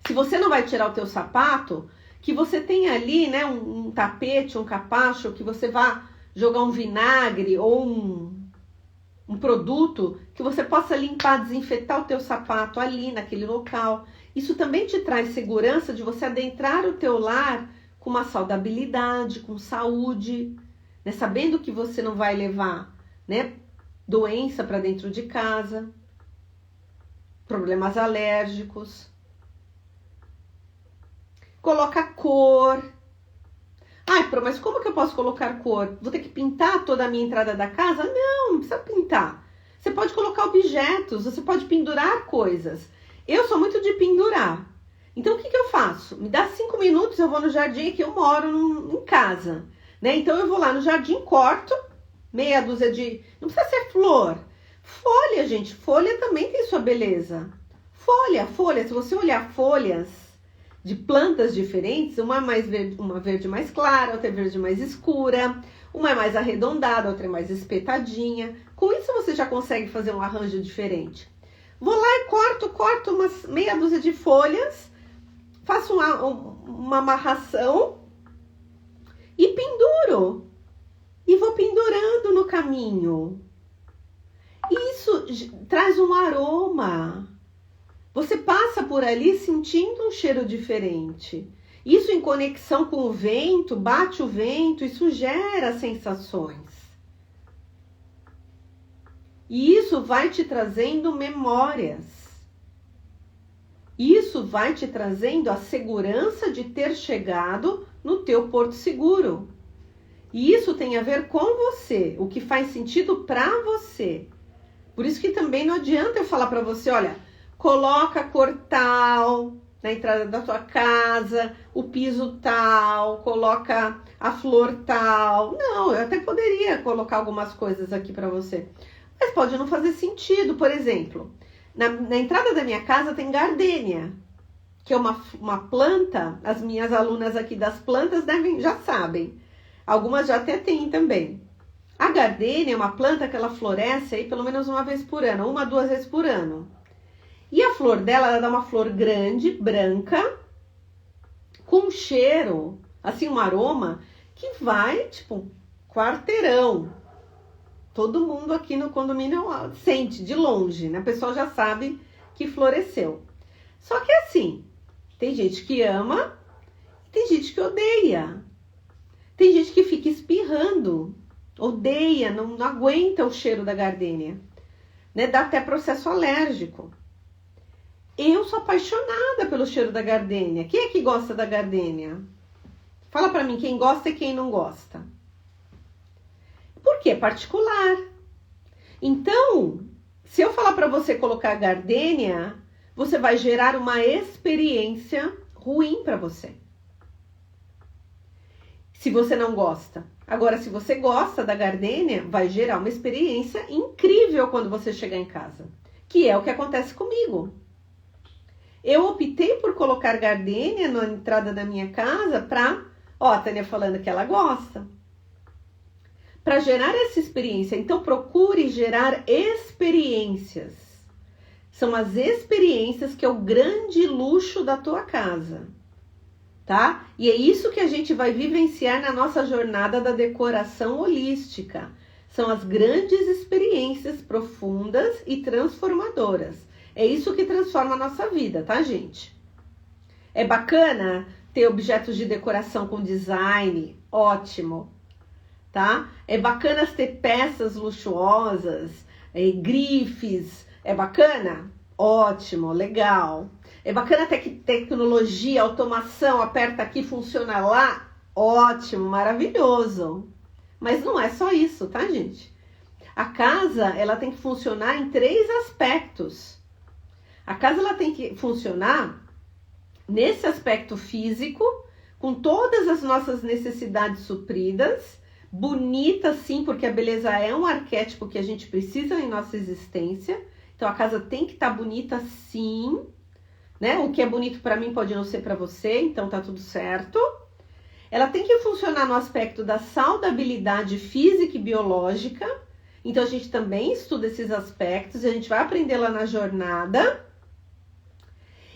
Se você não vai tirar o teu sapato, que você tenha ali, né, um tapete, um capacho, que você vá jogar um vinagre ou um produto que você possa limpar, desinfetar o teu sapato ali naquele local. Isso também te traz segurança de você adentrar o teu lar com uma saudabilidade, com saúde, né? Sabendo que você não vai levar, né, doença para dentro de casa, problemas alérgicos. Coloca cor. Ai, mas como que eu posso colocar cor? Vou ter que pintar toda a minha entrada da casa? Não precisa pintar. Você pode colocar objetos, você pode pendurar coisas. Eu sou muito de pendurar. Então, o que eu faço? Me dá 5 minutos, eu vou no jardim, que eu moro em casa. Né? Então, eu vou lá no jardim, corto meia dúzia de... Não precisa ser flor. Folha, gente. Folha também tem sua beleza. Folha. Se você olhar folhas de plantas diferentes, uma verde mais clara, outra verde mais escura, uma é mais arredondada, outra é mais espetadinha. Com isso você já consegue fazer um arranjo diferente. Vou lá e corto umas meia dúzia de folhas, faço uma amarração e penduro. E vou pendurando no caminho. Isso traz um aroma. Você passa por ali sentindo um cheiro diferente. Isso em conexão com o vento, bate o vento, isso gera sensações. E isso vai te trazendo memórias. Isso vai te trazendo a segurança de ter chegado no teu porto seguro. E isso tem a ver com você, o que faz sentido para você. Por isso que também não adianta eu falar para você, olha, coloca cor tal na entrada da tua casa, o piso tal, coloca a flor tal. Não, eu até poderia colocar algumas coisas aqui para você. Mas pode não fazer sentido. Por exemplo, na entrada da minha casa tem gardênia, que é uma planta. As minhas alunas aqui das plantas já sabem. Algumas já até têm também. A gardênia é uma planta que ela floresce aí pelo menos uma vez por ano, 1 a 2 vezes por ano. E a flor dela, ela dá uma flor grande, branca, com um cheiro Assim, um aroma que vai, tipo, quarteirão. Todo mundo aqui no condomínio sente de longe, né? A pessoa já sabe que floresceu. Só que assim, tem gente que ama e tem gente que odeia. Tem gente que fica espirrando, odeia, não aguenta o cheiro da gardênia, né? Dá até processo alérgico. Eu sou apaixonada pelo cheiro da gardênia. Quem é que gosta da gardênia? Fala pra mim quem gosta e quem não gosta. Porque é particular. Então, se eu falar para você colocar gardênia, você vai gerar uma experiência ruim para você. Se você não gosta. Agora, se você gosta da gardênia, vai gerar uma experiência incrível quando você chegar em casa. Que é o que acontece comigo. Eu optei por colocar gardênia na entrada da minha casa para... Ó, a Tânia falando que ela gosta. Para gerar essa experiência. Então, procure gerar experiências. São as experiências que é o grande luxo da tua casa. Tá? E é isso que a gente vai vivenciar na nossa jornada da decoração holística. São as grandes experiências profundas e transformadoras. É isso que transforma a nossa vida, tá, gente? É bacana ter objetos de decoração com design, ótimo, tá? É bacana ter peças luxuosas, grifes, é bacana? Ótimo, legal. É bacana ter tecnologia, automação, aperta aqui, funciona lá, ótimo, maravilhoso. Mas não é só isso, tá, gente? A casa, ela tem que funcionar em 3 aspectos. A casa, ela tem que funcionar nesse aspecto físico, com todas as nossas necessidades supridas, bonita sim, porque a beleza é um arquétipo que a gente precisa em nossa existência. Então a casa tem que estar bonita sim, né? O que é bonito para mim pode não ser para você, então tá tudo certo. Ela tem que funcionar no aspecto da saudabilidade física e biológica. Então a gente também estuda esses aspectos e a gente vai aprender lá na jornada.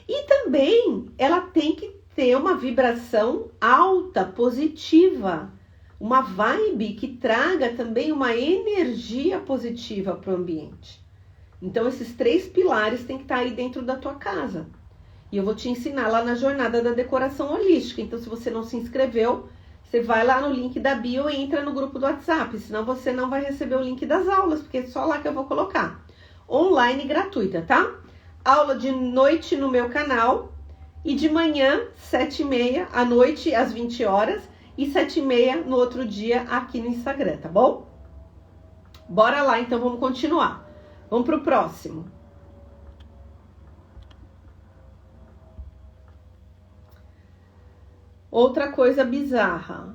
E também ela tem que ter uma vibração alta, positiva, uma vibe que traga também uma energia positiva para o ambiente. Então esses 3 pilares têm que estar aí dentro da tua casa. E eu vou te ensinar lá na jornada da decoração holística. Então se você não se inscreveu, você vai lá no link da bio e entra no grupo do WhatsApp. Senão você não vai receber o link das aulas, porque é só lá que eu vou colocar. Online gratuita, tá? Aula de noite no meu canal e de manhã, 7h30, à noite, às 20 horas e 7h30 no outro dia aqui no Instagram, tá bom? Bora lá, então vamos continuar. Vamos pro próximo. Outra coisa bizarra.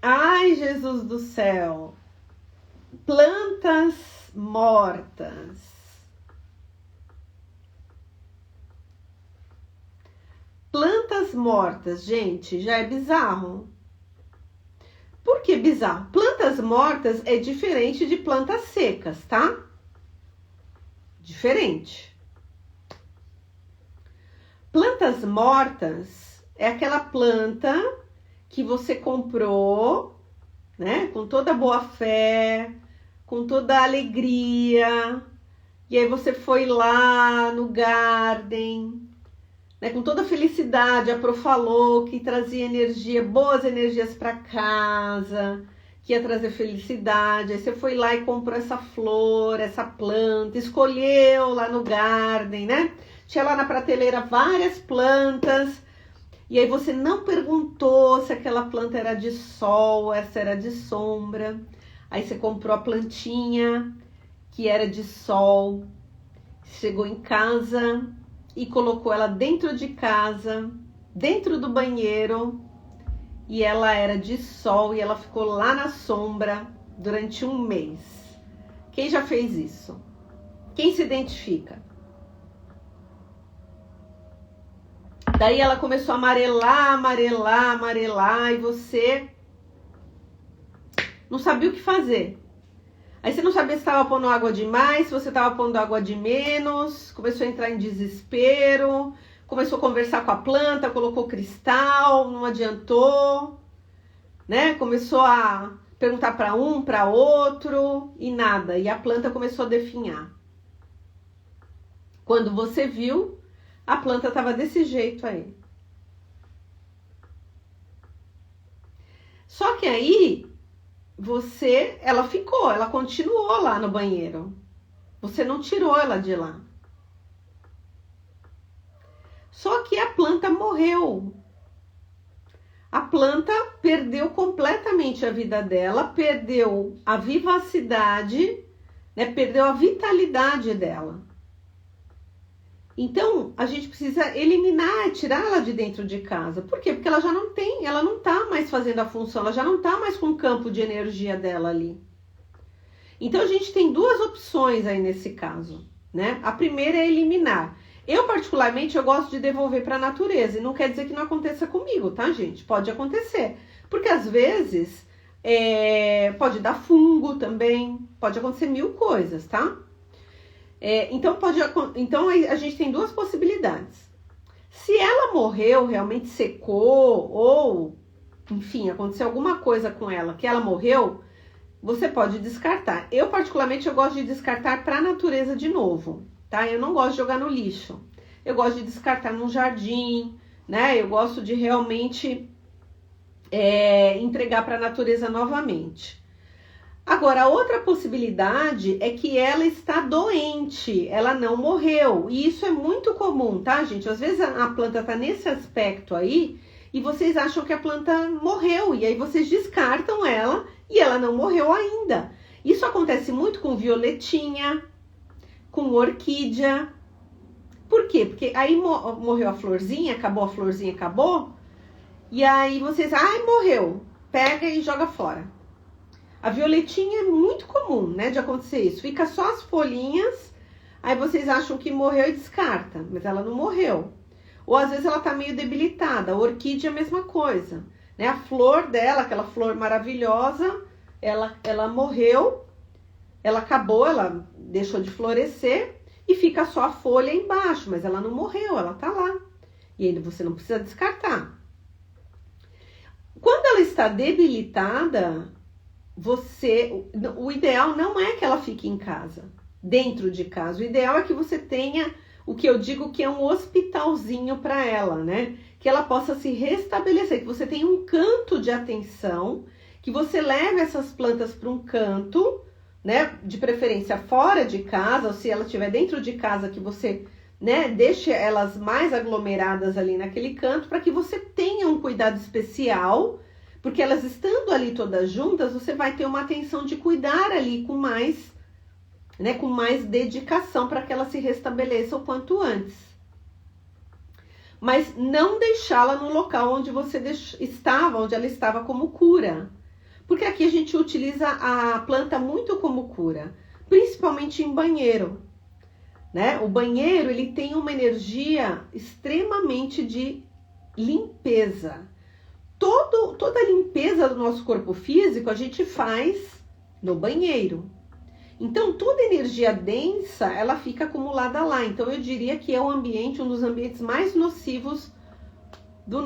Ai, Jesus do céu! Plantas mortas. Plantas mortas, gente, já é bizarro. Por que bizarro? Plantas mortas é diferente de plantas secas, tá? Diferente. Plantas mortas é aquela planta que você comprou, né, com toda boa fé, com toda a alegria, e aí você foi lá no garden, né, com toda a felicidade, a Pro falou que trazia energia, boas energias para casa, que ia trazer felicidade, aí você foi lá e comprou essa flor, essa planta, escolheu lá no garden, né, tinha lá na prateleira várias plantas. E aí você não perguntou se aquela planta era de sol, se era de sombra. Aí você comprou a plantinha que era de sol. Chegou em casa e colocou ela dentro de casa, dentro do banheiro. E ela era de sol e ela ficou lá na sombra durante 1 mês. Quem já fez isso? Quem se identifica? Daí ela começou a amarelar, amarelar, amarelar e você não sabia o que fazer. Aí você não sabia se estava pondo água demais, se você estava pondo água de menos, começou a entrar em desespero, começou a conversar com a planta, colocou cristal, não adiantou, né? Começou a perguntar para um, para outro e nada. E a planta começou a definhar. Quando você viu, a planta estava desse jeito aí. Só que aí ela continuou lá no banheiro. Você não tirou ela de lá. Só que a planta morreu. A planta perdeu completamente a vida dela, perdeu a vivacidade, né? Perdeu a vitalidade dela. Então, a gente precisa eliminar, tirá-la de dentro de casa. Por quê? Porque ela já não tem, ela não está mais fazendo a função, ela já não está mais com o campo de energia dela ali. Então, a gente tem duas opções aí nesse caso, né? A primeira é eliminar. Eu, particularmente, eu gosto de devolver para a natureza. E não quer dizer que não aconteça comigo, tá, gente? Pode acontecer. Porque, às vezes, pode dar fungo também. Pode acontecer mil coisas, tá? Então, a gente tem duas possibilidades. Se ela morreu, realmente secou, ou, enfim, aconteceu alguma coisa com ela, que ela morreu, você pode descartar. Eu, particularmente, eu gosto de descartar para a natureza de novo, tá? Eu não gosto de jogar no lixo. Eu gosto de descartar num jardim, né? Eu gosto de realmente entregar para a natureza novamente. Agora, a outra possibilidade é que ela está doente, ela não morreu. E isso é muito comum, tá, gente? Às vezes a planta está nesse aspecto aí e vocês acham que a planta morreu. E aí vocês descartam ela e ela não morreu ainda. Isso acontece muito com violetinha, com orquídea. Por quê? Porque aí morreu a florzinha, acabou. E aí vocês, morreu. Pega e joga fora. A violetinha é muito comum, né, de acontecer isso. Fica só as folhinhas, aí vocês acham que morreu e descarta, mas ela não morreu. Ou às vezes ela tá meio debilitada. A orquídea é a mesma coisa, né? A flor dela, aquela flor maravilhosa, ela morreu, ela acabou, ela deixou de florescer e fica só a folha embaixo, mas ela não morreu, ela tá lá. E ainda você não precisa descartar. Quando ela está debilitada, o ideal não é que ela fique em casa, dentro de casa. O ideal é que você tenha o que eu digo que é um hospitalzinho para ela, né? Que ela possa se restabelecer, que você tenha um canto de atenção, que você leve essas plantas para um canto, né? De preferência fora de casa, ou se ela estiver dentro de casa, que você, né, deixe elas mais aglomeradas ali naquele canto, para que você tenha um cuidado especial. Porque elas estando ali todas juntas, você vai ter uma atenção de cuidar ali com mais dedicação para que ela se restabeleça o quanto antes. Mas não deixá-la no local onde onde ela estava como cura. Porque aqui a gente utiliza a planta muito como cura, principalmente em banheiro, né? O banheiro, ele tem uma energia extremamente de limpeza. Toda a limpeza do nosso corpo físico a gente faz no banheiro. Então, toda energia densa, ela fica acumulada lá. Então, eu diria que é um dos ambientes mais nocivos da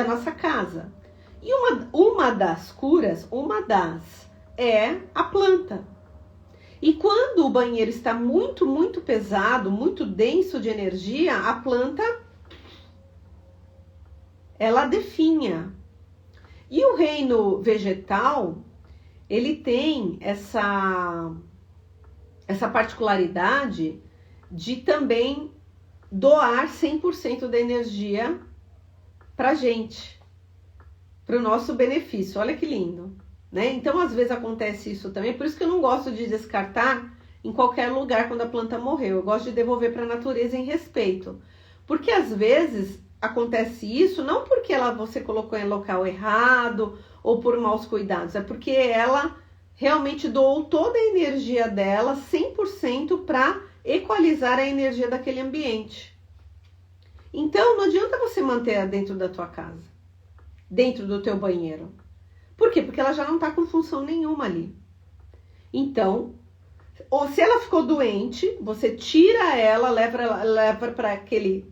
nossa casa. E uma das curas, é a planta. E quando o banheiro está muito, muito pesado, muito denso de energia, a planta ela definha. E o reino vegetal, ele tem essa particularidade de também doar 100% da energia pra gente, para o nosso benefício. Olha que lindo, né? Então, às vezes acontece isso também, por isso que eu não gosto de descartar em qualquer lugar quando a planta morreu. Eu gosto de devolver para a natureza em respeito. Porque às vezes acontece isso não porque você colocou em local errado ou por maus cuidados, é porque ela realmente doou toda a energia dela 100% para equalizar a energia daquele ambiente. Então não adianta você manter ela dentro da tua casa, dentro do teu banheiro. Por quê? Porque ela já não está com função nenhuma ali. Então, ou se ela ficou doente, você tira ela, leva para aquele,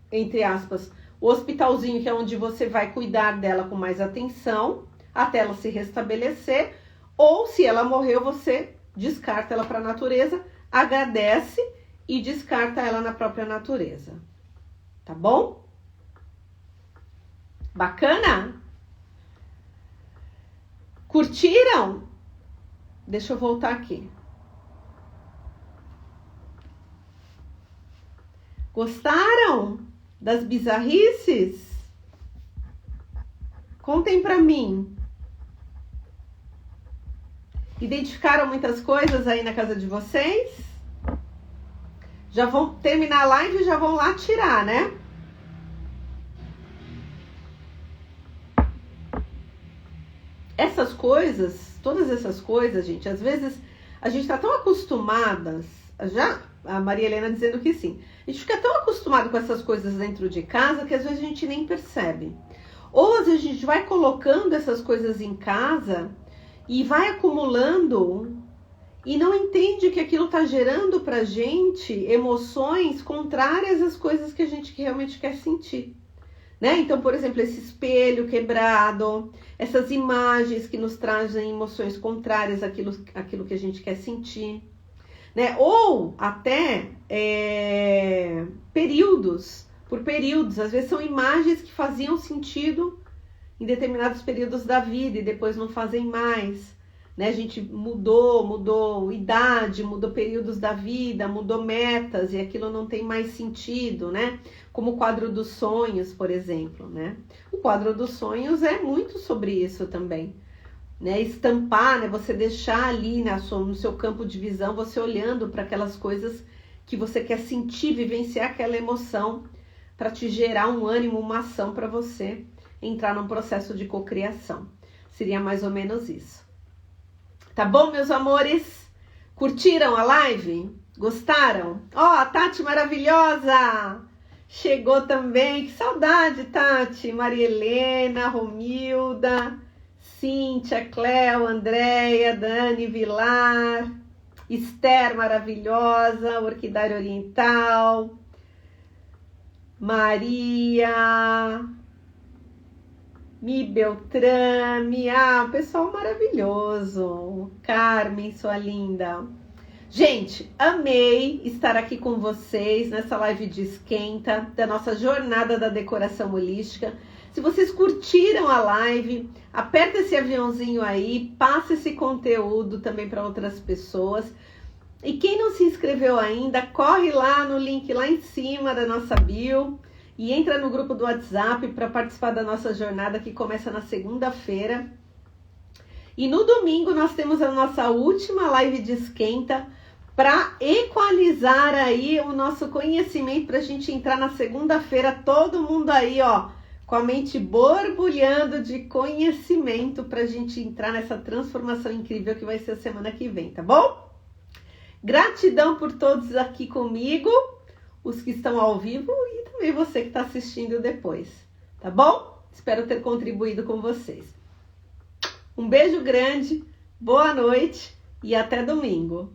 entre aspas, o hospitalzinho, que é onde você vai cuidar dela com mais atenção, até ela se restabelecer. Ou se ela morreu, você descarta ela para a natureza, agradece e descarta ela na própria natureza. Tá bom? Bacana? Curtiram? Deixa eu voltar aqui. Gostaram das bizarrices? Contem pra mim. Identificaram muitas coisas aí na casa de vocês? Já vão terminar a live e já vão lá tirar, né? Essas coisas, todas essas coisas, gente, às vezes a gente tá tão acostumadas, já a Maria Helena dizendo que sim, a gente fica tão acostumado com essas coisas dentro de casa que às vezes a gente nem percebe. Ou às vezes a gente vai colocando essas coisas em casa e vai acumulando e não entende que aquilo tá gerando pra gente emoções contrárias às coisas que a gente realmente quer sentir. Né? Então, por exemplo, esse espelho quebrado, essas imagens que nos trazem emoções contrárias àquilo que a gente quer sentir. Né? Ou até períodos, por períodos. Às vezes são imagens que faziam sentido em determinados períodos da vida e depois não fazem mais. Né? A gente mudou idade, mudou períodos da vida, mudou metas e aquilo não tem mais sentido, né? Como o quadro dos sonhos, por exemplo, né? O quadro dos sonhos é muito sobre isso também, né? Estampar, né? Você deixar ali no seu campo de visão, você olhando para aquelas coisas que você quer sentir, vivenciar aquela emoção para te gerar um ânimo, uma ação para você entrar num processo de cocriação. Seria mais ou menos isso. Tá bom, meus amores? Curtiram a live? Gostaram? Ó, a Tati maravilhosa! Chegou também. Que saudade, Tati! Maria Helena, Romilda, Cíntia, Cléo, Andréia, Dani Vilar, Esther maravilhosa, Orquidária Oriental, Maria... Mi Beltrame, pessoal maravilhoso. Carmen, sua linda. Gente, amei estar aqui com vocês nessa live de esquenta da nossa jornada da decoração holística. Se vocês curtiram a live, aperta esse aviãozinho aí, passa esse conteúdo também para outras pessoas. E quem não se inscreveu ainda, corre lá no link lá em cima da nossa bio. E entra no grupo do WhatsApp para participar da nossa jornada que começa na segunda-feira. E no domingo nós temos a nossa última live de esquenta para equalizar aí o nosso conhecimento para a gente entrar na segunda-feira todo mundo aí, ó, com a mente borbulhando de conhecimento para a gente entrar nessa transformação incrível que vai ser a semana que vem, tá bom? Gratidão por todos aqui comigo, os que estão ao vivo e também você que está assistindo depois, tá bom? Espero ter contribuído com vocês. Um beijo grande, boa noite e até domingo.